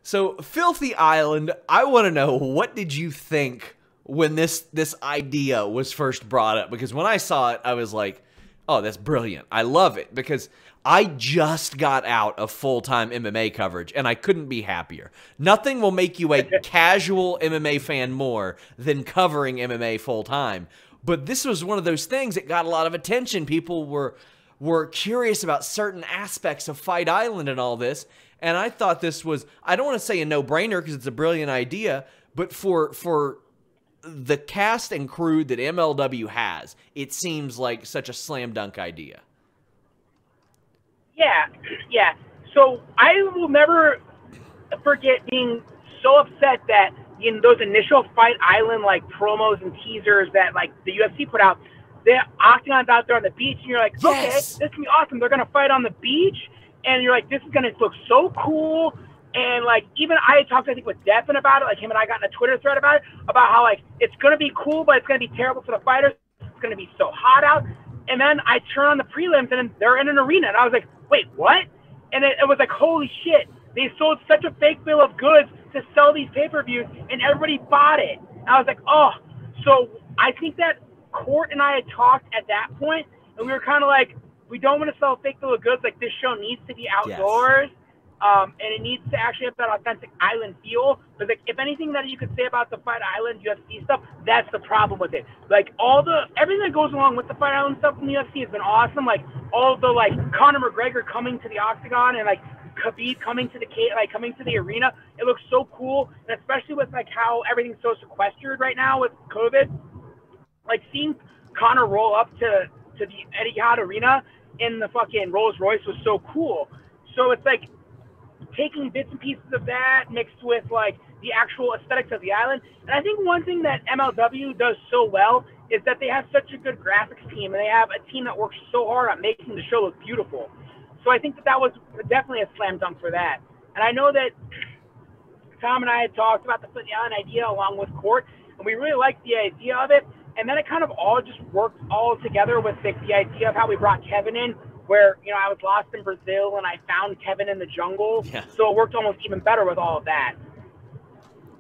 So, Filthy Island, I want to know, what did you think when this idea was first brought up? Because when I saw it, I was like, oh, that's brilliant. I love it, because I just got out of full-time MMA coverage, and I couldn't be happier. Nothing will make you a casual MMA fan more than covering MMA full-time. But this was one of those things that got a lot of attention. People were curious about certain aspects of Fight Island and all this. And I thought this was, I don't want to say a no-brainer because it's a brilliant idea, but for the cast and crew that MLW has, it seems like such a slam dunk idea. Yeah. So I will never forget being so upset that in those initial Fight Island like promos and teasers that like the UFC put out, the Octagon's out there on the beach, and you're like, okay, Yes. this can be awesome. They're gonna fight on the beach, and you're like, this is gonna look so cool. And like, even I had talked, I think, with Devin about it. Like, him and I got in a Twitter thread about it, about how like it's gonna be cool, but it's gonna be terrible for the fighters. It's gonna be so hot out. And then I turn on the prelims, and they're in an arena, and I was like, wait, what? And it was like, holy shit! They sold such a fake bill of goods to sell these pay-per-views, and everybody bought it. And I was like, oh. So I think that Court and I had talked at that point, and we were kind of like, we don't want to sell a fake bill of goods. Like, this show needs to be outdoors, and it needs to actually have that authentic island feel. But like, if anything that you could say about the Fight Island UFC stuff, that's the problem with it. Like, everything that goes along with the Fight Island stuff in the UFC has been awesome. Like, all the like Conor McGregor coming to the octagon, and like Khabib coming to the arena. It looks so cool, and especially with like how everything's so sequestered right now with COVID. Like, seeing Conor roll up to the Etihad Arena in the fucking Rolls Royce was so cool. So it's like taking bits and pieces of that mixed with like the actual aesthetics of the island. And I think one thing that MLW does so well is that they have such a good graphics team, and they have a team that works so hard on making the show look beautiful. So I think that was definitely a slam dunk for that. And I know that Tom and I had talked about the Filthy Island idea along with Court, and we really liked the idea of it. And then it kind of all just worked all together with the idea of how we brought Kevin in, where, you know, I was lost in Brazil and I found Kevin in the jungle. Yeah. So it worked almost even better with all of that.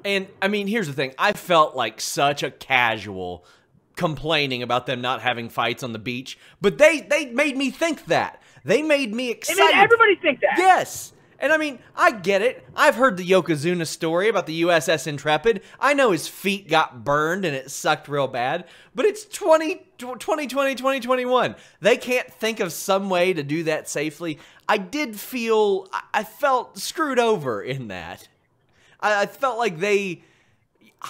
And, I mean, here's the thing. I felt like such a casual complaining about them not having fights on the beach, but they made me think that. They made me excited. They made everybody think that. Yes. And I mean, I get it. I've heard the Yokozuna story about the USS Intrepid. I know his feet got burned and it sucked real bad, but it's 2020, 2021. They can't think of some way to do that safely. I felt screwed over in that. I felt like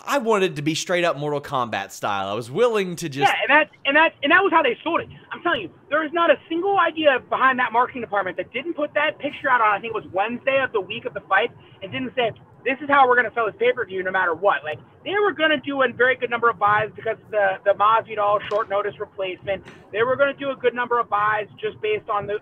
I wanted to be straight up Mortal Kombat style. I was willing to just... Yeah, and that was how they sold it. I'm telling you, there is not a single idea behind that marketing department that didn't put that picture out on, I think it was Wednesday of the week of the fight, and didn't say, this is how we're going to sell this pay-per-view no matter what. Like, they were going to do a very good number of buys because of the Masvidal short notice replacement. They were going to do a good number of buys just based on the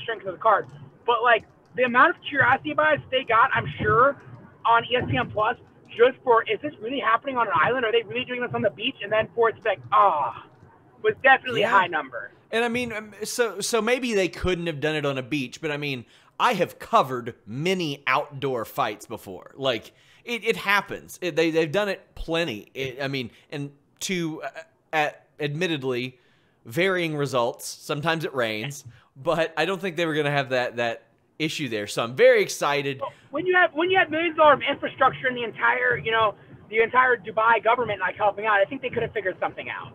strength of the card. But, like, the amount of curiosity buys they got, I'm sure, on ESPN Plus, just for, is this really happening on an island? Are they really doing this on the beach? And then for it to be like, was definitely a high number. And I mean, so maybe they couldn't have done it on a beach, but I mean, I have covered many outdoor fights before. Like, it happens. They've done it plenty. I mean, and to, admittedly, varying results. Sometimes it rains, but I don't think they were going to have that issue there. So I'm very excited. When you have millions of dollars of infrastructure in the entire Dubai government like helping out, I think they could have figured something out.